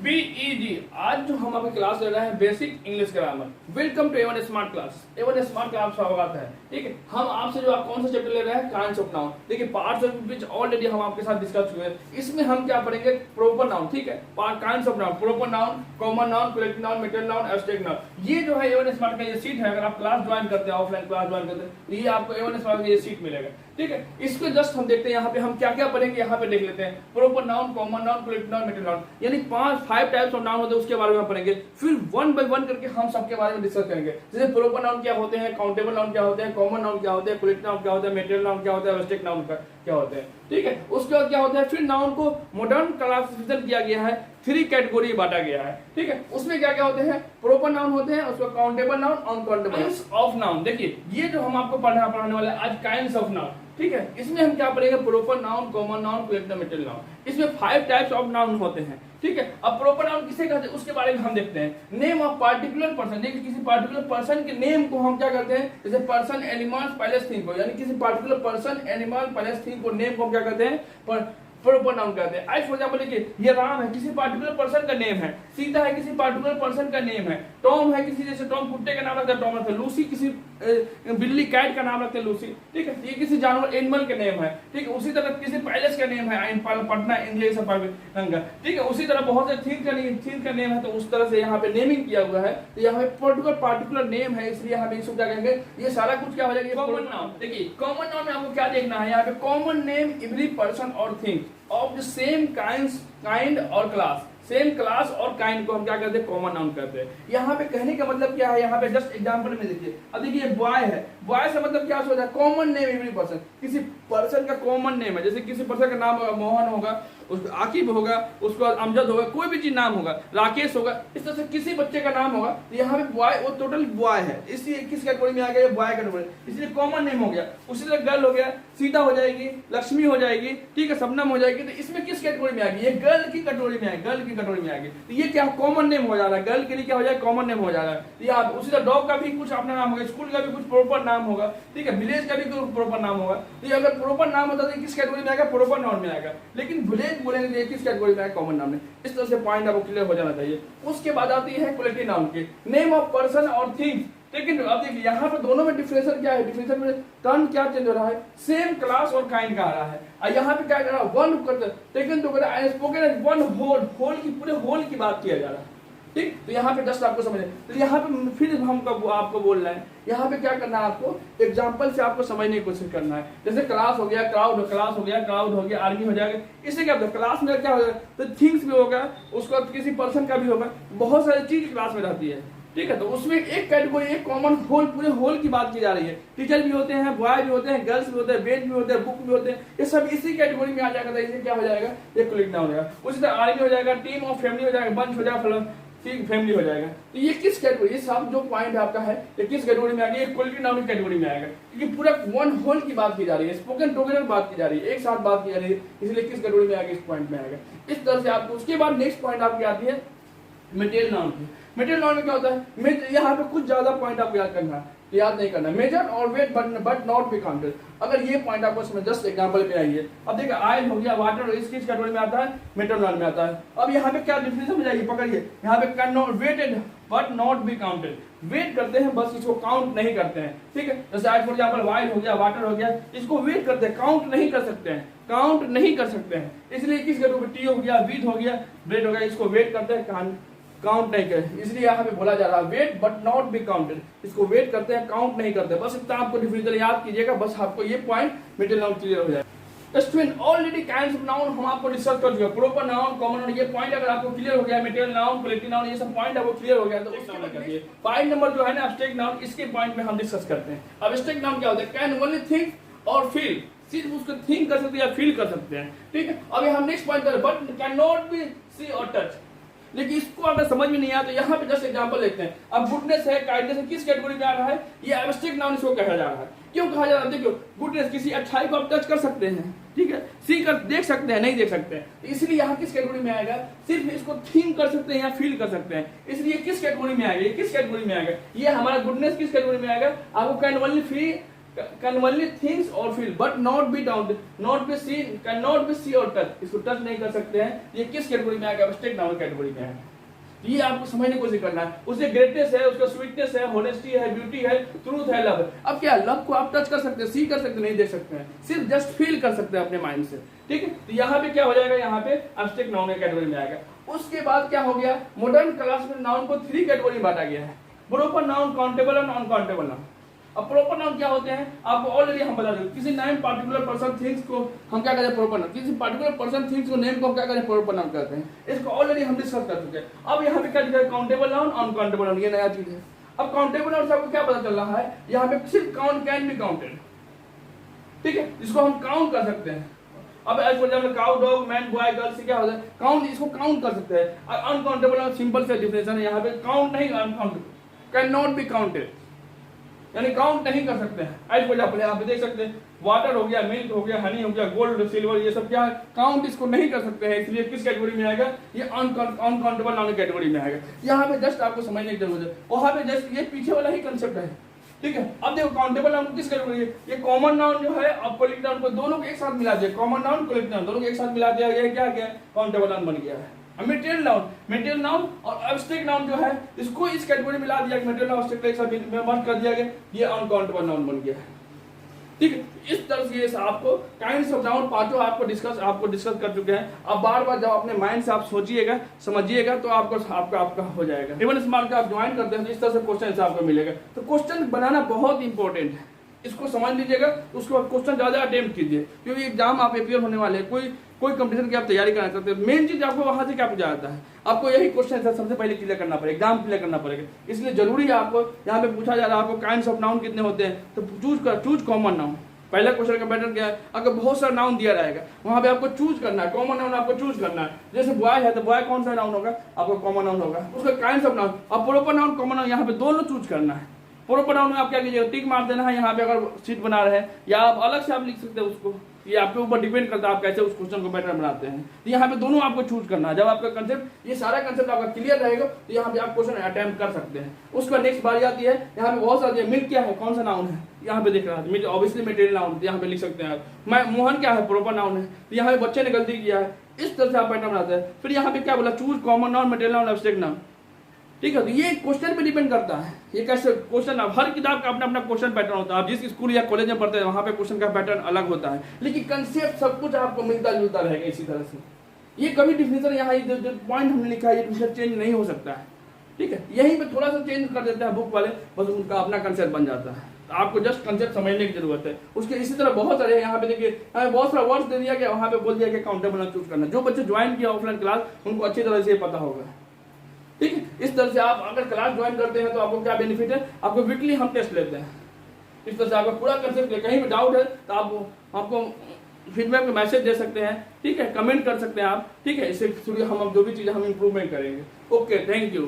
BEG। आज जो हम आपकी क्लास ले रहे हैं basic English grammar. Welcome to A1 smart class. A1 smart class स्वागत है। ठीक है, हम आपसे जो आप कौन सा चैप्टर ले रहे हैं, काइंड्स ऑफ नाउन। देखिए पार्ट्स ऑफ स्पीच ऑलरेडी हम आपके साथ डिस्कस हुए हैं। इसमें हम क्या पढ़ेंगे, प्रोपर नाउन। ठीक है, kinds of noun, proper noun, common noun, collective noun, metal noun, abstract noun. ये जो है A1 स्मार्ट का ये सीट है। अगर आप क्लास ज्वाइन करते हैं, ऑफलाइन क्लास ज्वाइन करते हैं, ये आपको A1 स्मार्ट का ये सीट मिलेगा। ठीक है, इसको जस्ट हम देखते हैं यहाँ पे हम क्या क्या पढ़ेंगे। यहाँ पे देख लेते हैं proper noun, common noun, collective noun, metal noun, यानी 5 टाइप्स ऑफ नाउन होते हैं, उसके बारे में पढ़ेंगे। फिर वन बाय वन करके हम सबके बारे में डिस्कस करेंगे। जैसे प्रोपर नाउन क्या होते हैं, काउंटेबल नाउन क्या होते हैं, कॉमन नाउन क्या होते हैं, कलेक्टिव नाउन क्या होता है, मेटल नाउन क्या होता है, एब्स्ट्रैक्ट नाउन क्या होते हैं। ठीक है, उसके बाद क्या होता है, फिर नाउन को मॉडर्न क्लासिफिकेशन किया गया है, 3 कैटेगरी बांटा गया है। ठीक है, उसमें क्या क्या होते हैं, प्रोपर नाउन होते हैं, उसको countable noun, uncountable of noun. देखिए ये जो हम आपको पढ़ाने वाले आज काइंड्स ऑफ नाउन। ठीक है, इसमें हम क्या पढ़ेंगे, proper noun, common noun, collective, metal noun. इसमें 5 टाइप्स ऑफ नाउन होते हैं। ठीक है, अब प्रोपर नाउन किसे कहते हैं उसके बारे में हम देखते हैं। नेम ऑफ पार्टिकुलर पर्सन, देखिए किसी पार्टिकुलर पर्सन के नेम को हम क्या करते हैं, जैसे पर्सन, एनिमल, प्लेस, थिंग को, यानी किसी particular person, animal, place, thing को नेम को हम क्या कहते हैं, प्रोपर नाउन कहते हैं। आज फॉर एग्जांपल देखिए, ये राम है, किसी पार्टिकुलर पर्सन का नेम है। सीता है, किसी पार्टिकुलर पर्सन का नेम है। टॉम है, किसी, जैसे टॉम कुत्ते का नाम रखते हैं, टॉम रखते हैं। लूसी किसी बिल्ली, कैट का नाम रखते हैं, लूसी। ठीक है, ये किसी जानवर, एनिमल के नेम है। ठीक है, उसी तरह किसी पैलेस का नेम है, पटना, इंडिया, सब का। ठीक है, उसी तरह बहुत से थिंग का नेम है, तो उस तरह से यहाँ पे नेमिंग किया हुआ है। तो यहाँ पे पार्टिकुलर नेम है, इसलिए यहाँ पे इसको क्या कहेंगे, ये सारा कुछ क्या हो जाएगा, कॉमन नाउन। देखिए कॉमन नाउन में आपको क्या देखना है, यहाँ पे कॉमन नेम एवरी पर्सन और thing of the same kind और क्लास। सेम क्लास और काइंड को हम क्या कहते हैं, कॉमन नाउन कहते हैं। यहाँ पे कहने का मतलब क्या है, यहाँ पे जस्ट एग्जांपल में देखिए। अब देखिए बॉय है, बॉय से मतलब क्या होता है, कॉमन नेम एवरी पर्सन, किसी पर्सन का कॉमन नेम है। जैसे किसी पर्सन का नाम मोहन होगा, उसका आकिब होगा, उसके बाद अमजद होगा, कोई भी चीज नाम होगा, राकेश होगा, इस तरह से किसी बच्चे का नाम होगा। तो यहाँ पे बॉय, वो टोटल बॉय है, इसलिए किस कैटेगरी में आ गया, बॉय कैटेगरी, इसलिए कॉमन नेम हो गया। उसी तरह गर्ल हो गया, सीता हो जाएगी, लक्ष्मी हो जाएगी, ठीक है, शबनम हो जाएगी। तो इसमें किस कैटेगरी में आ गई, ये गर्ल की कैटेगरी में आएगी, गर्ल की कैटेगरी में आएगी। तो ये क्या कॉमन नेम हो जा रहा है, गर्ल के लिए क्या हो जाएगा, कॉमन नेम हो जा रहा है। तो यहाँ उसी तरह डॉग का भी कुछ अपना नाम होगा, स्कूल का भी कुछ प्रॉपर नाम होगा, ठीक है, विलेज का भी कुछ प्रॉपर नाम होगा। तो अगर प्रॉपर नाम होता है किस कैटेगरी में आएगा, प्रॉपर नाउन में आएगा। लेकिन विलेज बोलेंगे किस कैटेगरी में आएगा, कॉमन नाउन में। इस तरह से पॉइंट आपको क्लियर हो जाना चाहिए। उसके बाद आती है कलेक्टिव नाउन की, नेम ऑफ पर्सन और थिंग। लेकिन अब देखिए यहाँ पर दोनों में डिफरेंशियल क्या है, डिफरेंशियल में टर्न क्या चेंज हो रहा है, सेम क्लास और काइंड का आ रहा है। और यहाँ पे क्या कर रहा है, one taken together and spoken as one whole, whole की पूरे होल की बात किया जा रहा है। ठीक, तो यहाँ पे जस्ट आपको समझे। तो यहाँ पे फिर हम आपको बोल रहे हैं, यहाँ पे क्या करना है, आपको एग्जांपल से आपको समझने की कोशिश करना है। जैसे क्लास हो गया, क्राउड, क्लास हो गया, क्राउड हो गया, आर्मी हो जाएगा। इससे क्या होता है, क्लास में क्या होगा, तो थिंग्स भी होगा, उसको किसी पर्सन का भी होगा, बहुत सारी चीज क्लास में रहती है। ठीक है, तो उसमें एक कैटेगरी, एक कॉमन होल, पूरे होल की बात की जा रही है। टीचर भी होते हैं, बॉय भी होते हैं, गर्ल्स भी होते हैं, बेंच भी होते हैं, बुक भी होते हैं, ये सब इसी कैटेगरी में आ जाएगा। तो इसे क्या हो जाएगा, एक कलेक्टिव नाउन हो जाएगा। उसी तरह आर्मी हो जाएगा, टीम और फैमिली हो जाएगा, बंच हो जाएगा, फैमिली हो जाएगा। तो ये किस कैटेगरी, ये सब जो पॉइंट आपका है, ये किस कैटेगरी में आ गया, ये कलेक्टिव नाउन की कैटेगरी में आएगा। क्योंकि पूरा वन होल की बात की जा रही है, स्पोकन टुगेदर बात की जा रही है, एक साथ बात की जा रही है, इसलिए किस कैटेगरी में आएगा, इस पॉइंट में आएगा। इस तरह से आपको उसके बाद नेक्स्ट पॉइंट आपकी आती है मेटेरियल नाउन की। मेटेरियल नाउन में क्या होता है, यहाँ पे कुछ ज्यादा पॉइंट आपको याद करना है, याद नहीं करना। मेजर और weight but not be counted. अगर ये पॉइंट आपको समझ, जस्ट एग्जांपल पे आइए। अब देखिए ऑयल हो गया, वाटर, इस किस कैटेगरी में आता है, मेटेरियल नाउन में आता है। अब यहाँ पे क्या डिफरेंस हो जाएगी, पकड़िए। यहाँ पे can not weighted but not be counted, weight करते हैं बस, इसको काउंट नहीं करते हैं। ठीक है, जैसे आज फॉर एग्जांपल ऑयल हो गया, वाटर हो गया, इसको वेट करते हैं, काउंट नहीं कर सकते हैं, काउंट नहीं कर सकते हैं। इसलिए किस कैटेगरी में, टी हो गया, वीट हो गया, ब्रेड हो गया, इसको वेट करते हैं, काउंट नहीं करें। इसलिए यहाँ पे बोला जा रहा है weight but not be counted, इसको वेट करते हैं, काउंट नहीं करते। बस इतना आपको डिफरेंशियल याद कीजिएगा, बस आपको ये पॉइंट मेटेरियल नाउन क्लियर हो जाएगा। Student already kinds of noun हम आपको डिस्कस कर चुके हैं, प्रोपर नाउन, कॉमन नाउन, ये पॉइंट अगर आपको क्लियर हो गया, मेटेरियल नाउन, कलेक्टिव नाउन, ये सब पॉइंट आपको क्लियर हो गया, तो उसके बाद करिए पॉइंट नंबर जो है ना, एब्स्ट्रैक्ट नाउन, इसके पॉइंट में हम डिस्कस करते हैं। अब एब्स्ट्रैक्ट नाउन क्या होता है, कैन ओनली थिंक और फील, सिर्फ उसको थिंक कर सकते हैं या फील कर सकते हैं। ठीक है, अभी हम नेक्स्ट पॉइंट करें, but can not be see और टच। लेकिन इसको अगर समझ में नहीं आया तो यहाँ पे जस्ट एग्जांपल लेते हैं। अब गुडनेस है, काइंडनेस है, किस कैटेगरी में आ रहा है, ये एब्स्ट्रैक्ट नाउन इसको कहा जा रहा है। क्यों कहा जा रहा है, देखो गुडनेस, किसी अच्छाई को आप टच कर सकते हैं, ठीक है, सी कर देख सकते हैं, नहीं देख सकते हैं, इसलिए यहाँ किस कैटेगरी में आएगा, सिर्फ इसको थिंक कर सकते हैं या फील कर सकते हैं, इसलिए किस कैटेगरी में आएगा, किस कैटेगरी में आएगा, ये हमारा गुडनेस किस कैटेगरी में आएगा, आपको can only can only thinks और feel but not be counted, not be seen, can not be see और टच, इसको टच नहीं कर सकते हैं। ये किस कैटेगरी में आएगा? एब्स्ट्रैक्ट नाउन कैटेगरी में है। ये आपको समझने की कोशिश करना है। उससे ग्रेटनेस है, उसका स्वीटनेस है, होनेस्टी है, ब्यूटी है, ट्रूथ है, लव है। अब क्या लव को आप टच कर सकते हैं, सी कर सकते हैं, नहीं देख सकते हैं, सिर्फ जस्ट फील कर सकते हैं अपने माइंड से, ठीक है। तो यहाँ पे क्या हो जाएगा? यहाँ पे एब्स्ट्रैक्ट नाउन कैटेगरी में आएगा। उसके बाद क्या हो गया? मॉडर्न क्लास में नाउन को 3 कैटेगरी में बांटा गया है, प्रोपर नाउन, काउंटेबल और नॉन काउंटेबल नाउन। अब प्रोपर नाउन क्या होते हैं आपको ऑलरेडी हम बता दें। किसी नेम पार्टिकुलर पर्सन थिंग्स को हम क्या कहते हैं? Proper noun. किसी पार्टिकुलर पर्सन थिंग्स को नेम को हम क्या कहते हैं? प्रोपर नाउन कहते हैं। इसको ऑलरेडी हम डिस्कस कर चुके हैं। अब यहाँ पे क्या लिखा है? काउंटेबल नाउन, अनकाउंटेबल नाउन, ये नया चीज है। अब काउंटेबल नाउन से आपको क्या पता चल रहा है? यहाँ पे सिर्फ काउंट कैन बी काउंटेड, ठीक है, इसको हम काउंट कर सकते हैं। अब as for example cow, dog, man, boy, girl से क्या होता है? काउंट, इसको काउंट कर सकते हैं। अनकाउंटेबल नाउन सिंपल से डिफिनेशन है यहाँ पे, काउंट नहीं, uncountable, can not be counted, यानी काउंट नहीं कर सकते हैं। एज फॉर एग्जांपल यहाँ पे देख सकते हैं वाटर हो गया, मिल्क हो गया, हनी हो गया, गोल्ड, सिल्वर, ये सब क्या है? काउंट इसको नहीं कर सकते हैं। इसलिए किस कैटेगरी में आएगा? ये अनकाउंटेबल नाउन कैटेगरी में आएगा। यहाँ पे जस्ट आपको समझने की जरूरत है, वहां पे जस्ट ये पीछे वाला ही कंसेप्ट है, ठीक है। अब देखो काउंटेबल नाउन किस कैटेगरी है? ये कॉमन नाउन जो है और कोलिक नाउन को दोनों को एक साथ मिला दिया। कॉमन नाउन, कोलिक नाउन दोनों को एक साथ मिला दिया गया, क्या गया? काउंटेबल नाउन बन गया है। मेटेरियल नाउन, मेटेरियल नाउन और एब्स्ट्रैक्ट नाउन जो है इसको इस कैटेगरी में मिला दिया, मेटेरियल नाउन एब्स्ट्रैक्ट एक साथ मर्ज कर दिया गया, ये अनकाउंटेबल नाउन बन गया है, ठीक है। इस तरह से आपको काइंड्स ऑफ नाउन पांचों आपको डिस्कस कर चुके हैं। अब बार बार जब अपने माइंड से आप सोचिएगा, समझिएगा, तो आपका हो जाएगा। इवन स्मार्ट का आप ज्वाइन करते हैं तो इस तरह से क्वेश्चन आपको मिलेगा। तो क्वेश्चन बनाना बहुत इंपॉर्टेंट है, इसको समझ लीजिएगा, उसको क्वेश्चन ज्यादा अटेम्प्ट कीजिए, क्योंकि एग्जाम आप अपियर होने वाले हैं, कोई कंपटीशन की आप तैयारी करना चाहते हैं। मेन चीज आपको वहां से क्या पूछा जाता है? आपको यही क्वेश्चन सबसे पहले क्लियर करना पड़ेगा, एग्जाम क्लियर करना पड़ेगा। इसलिए जरूरी है आपको यहाँ पे पूछा जा रहा है आपको काइंड्स ऑफ नाउन कितने होते हैं, तो चूज कॉमन नाउन। पहला क्वेश्चन का पैटर्न क्या है? अगर बहुत सारा नाउन दिया रहेगा वहां पे आपको चूज करना है, कॉमन नाउन आपको चूज करना है। जैसे बॉय है तो बॉय कौन सा नाउन होगा? आपको कॉमन नाउन होगा, उसका काइंड्स ऑफ नाउन। अब प्रोपर नाउन, कॉमन नाउन, यहाँ पे दोनों चूज करना है। प्रोपर नाउन में आप क्या कीजिएगा? टिक मार देना है यहाँ पे अगर सीट बना रहे हैं, या आप अलग से आप लिख सकते हैं उसको, ये आपके ऊपर डिपेंड करता है आप कैसे उस क्वेश्चन को पैटर्न बनाते हैं। तो यहाँ पे दोनों आपको चूज करना है। जब आपका कंसेप्ट, ये सारा कंसेप्ट आपका क्लियर रहेगा तो यहाँ पे आप क्वेश्चन अटेम्प्ट कर सकते हैं। उसका नेक्स्ट बारी आती है, यहाँ पे बहुत सारी मिल्क क्या है, कौन सा नाउन है, यहाँ पे दिख रहा है ऑब्वियसली मेटेरियल नाउन, यहाँ पे लिख सकते हैं आप। मोहन क्या है? प्रोपर नाउन है, तो यहाँ पे बच्चे ने गलती किया है, इस तरह से आप पैटर्न बनाते हैं। फिर यहाँ पे क्या बोला? Choose common noun, material noun, abstract noun, ठीक है। तो ये क्वेश्चन पे डिपेंड करता है, ये कैसे क्वेश्चन। हर किताब का अपना अपना क्वेश्चन पैटर्न होता है। आप जिस स्कूल या कॉलेज में पढ़ते हैं वहां पे क्वेश्चन का पैटर्न अलग होता है, लेकिन कंसेप्ट सब कुछ आपको मिलता जुलता रहेगा इसी तरह से। ये कभी डिफिनेशन यहाँ जो पॉइंट हमने लिखा है ये डिफिनेशन चेंज नहीं हो सकता है, ठीक है। यहीं पे थोड़ा सा चेंज कर देते हैं बुक वाले, बस उनका अपना कंसेप्ट बन जाता है। तो आपको जस्ट कंसेप्ट समझने की जरूरत है। उसके इसी तरह बहुत सारे यहाँ पे देखिए, बहुत सारा वर्ड्स दे दिया गया, वहां पे बोल दिया गया काउंटेबल नाउन चूज करना। जो बच्चे ज्वाइन किया ऑफलाइन क्लास उनको अच्छी तरह से पता होगा, ठीक है। इस तरह से आप अगर क्लास ज्वाइन करते हैं तो आपको क्या बेनिफिट है? आपको वीकली हम टेस्ट लेते हैं, इस तरह से आपका पूरा कंसेप्ट। कहीं भी डाउट है तो आपको फीडबैक में मैसेज दे सकते हैं, ठीक है, कमेंट कर सकते हैं आप, ठीक है। इससे हम जो भी चीजें हम इंप्रूवमेंट करेंगे। Okay, thank you.